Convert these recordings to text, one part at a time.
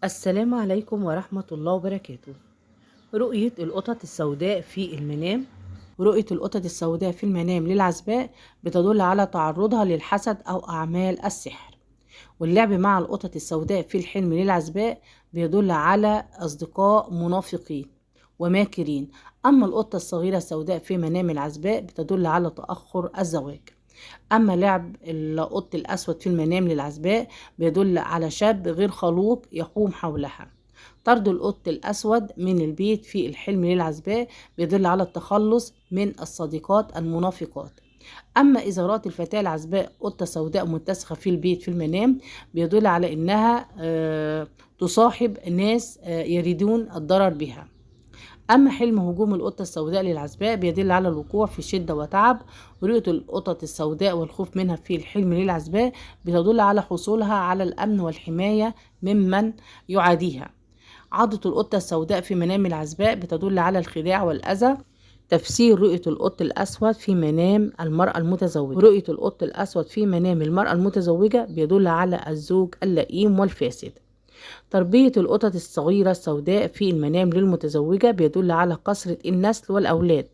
السلام عليكم ورحمة الله وبركاته. رؤية القطط السوداء في المنام. رؤية القطط السوداء في المنام للعزباء بتدل على تعرضها للحسد أو أعمال السحر، واللعب مع القطط السوداء في الحلم للعزباء بيدل على أصدقاء منافقين وماكرين. أما القطة الصغيرة السوداء في منام العزباء بتدل على تأخر الزواج. أما لعب القط الأسود في المنام للعزباء بيدل على شاب غير خلوق يقوم حولها. طرد القط الأسود من البيت في الحلم للعزباء بيدل على التخلص من الصديقات المنافقات. أما إذا رأت الفتاة العزباء قطة سوداء متسخة في البيت في المنام بيدل على إنها تصاحب ناس يريدون الضرر بها. أما حلم هجوم القطة السوداء للعزباء بيدل على الوقوع في شدة وتعب. ورؤية القطط السوداء والخوف منها في الحلم للعزباء بتدل على حصولها على الأمن والحماية ممن يعاديها. عضة القطة السوداء في منام العزباء بتدل على الخداع والأذى. تفسير رؤية القط الأسود في منام المرأة المتزوجة. رؤية القط الأسود في منام المرأة المتزوجة بيدل على الزوج اللئيم والفاسد. تربية القطط الصغيرة السوداء في المنام للمتزوجة بيدل على كثرة النسل والأولاد.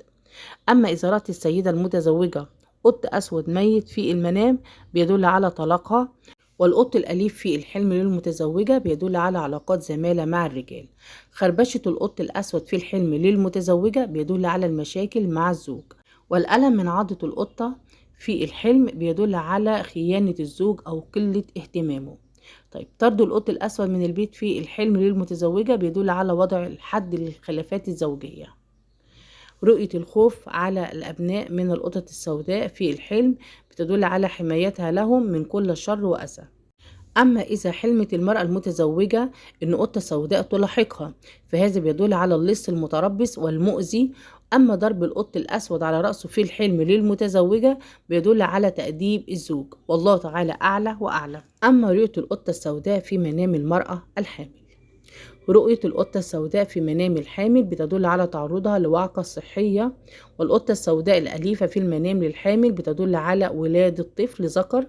أما إذا رأت السيدة المتزوجة قط أسود ميت في المنام بيدل على طلاقها. والقط الأليف في الحلم للمتزوجة بيدل على علاقات زمالة مع الرجال. خربشة القط الأسود في الحلم للمتزوجة بيدل على المشاكل مع الزوج. والألم من عضة القطة في الحلم بيدل على خيانة الزوج أو قلة اهتمامه. طيب، طرد القط الأسود من البيت في الحلم للمتزوجة بيدل على وضع الحد للخلافات الزوجية. رؤية الخوف على الأبناء من القطط السوداء في الحلم بتدل على حمايتها لهم من كل شر وأذى. أما إذا حلمت المرأة المتزوجة إن قطة سوداء تلاحقها فهذا بيدل على اللص المتربص والمؤذي. أما ضرب القط الأسود على رأسه في الحلم للمتزوجة بيدل على تأديب الزوج، والله تعالى أعلى وأعلم. أما رؤية القطة السوداء في منام المرأة الحامل. رؤية القطة السوداء في منام الحامل بتدل على تعرضها لوعكة صحية. والقطة السوداء الأليفة في المنام للحامل بتدل على ولادة طفل ذكر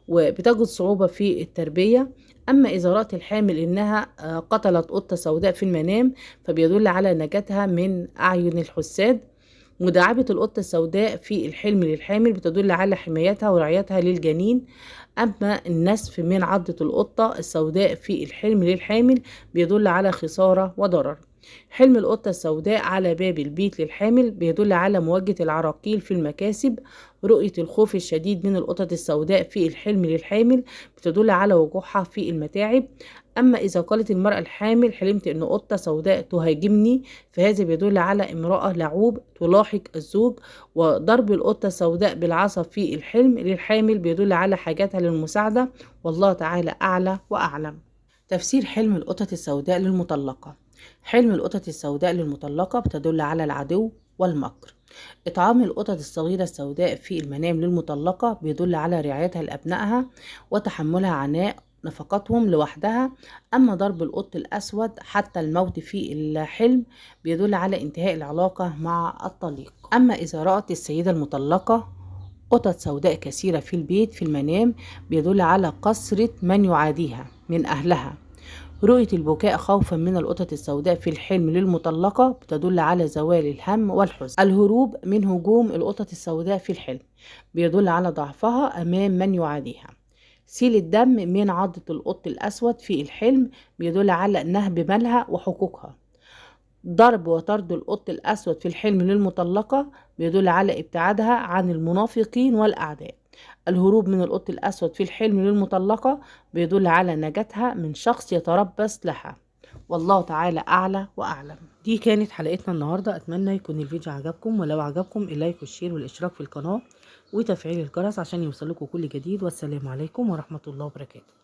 وبتجد صعوبة في التربية. أما إذا رأت الحامل إنها قتلت قطة سوداء في المنام فبيدل على نجاتها من أعين الحساد. مداعبة القطة السوداء في الحلم للحامل بتدل على حمايتها ورعايتها للجنين. أما النسف من عضة القطة السوداء في الحلم للحامل بيدل على خسارة وضرر. حلم القطة السوداء على باب البيت للحامل بيدل على مواجهة العراقيل في المكاسب. رؤية الخوف الشديد من القطط السوداء في الحلم للحامل بتدل على وقوعها في المتاعب. أما إذا قالت المرأة الحامل حلمت إن قطة سوداء تهاجمني فهذا بيدل على امرأة لعوب تلاحق الزوج. وضرب القطة السوداء بالعصا في الحلم للحامل بيدل على حاجتها للمساعدة، والله تعالى أعلى وأعلم. تفسير حلم القطط السوداء للمطلقة. حلم القطط السوداء للمطلقة بتدل على العدو والمكر. إطعام القطط الصغيرة السوداء في المنام للمطلقة بيدل على رعايتها لأبنائها وتحملها عناء نفقتهم لوحدها. أما ضرب القط الأسود حتى الموت في الحلم بيدل على انتهاء العلاقة مع الطليق. أما إذا رأت السيدة المطلقة قطط سوداء كثيرة في البيت في المنام بيدل على كثرة من يعاديها من أهلها. رؤية البكاء خوفا من القطط السوداء في الحلم للمطلقة بتدل على زوال الهم والحزن. الهروب من هجوم القطط السوداء في الحلم بيدل على ضعفها أمام من يعاديها. سيل الدم من عضة القط الأسود في الحلم بيدل على نهب مالها وحقوقها. ضرب وطرد القط الأسود في الحلم للمطلقة بيدل على ابتعادها عن المنافقين والأعداء. الهروب من القط الأسود في الحلم للمطلقة بيدل على نجاتها من شخص يتربص لها، والله تعالى أعلى وأعلم. دي كانت حلقتنا النهاردة، أتمنى يكون الفيديو عجبكم، ولو عجبكم اللايك والشير والاشتراك في القناة وتفعيل الجرس عشان يوصلكم كل جديد. والسلام عليكم ورحمة الله وبركاته.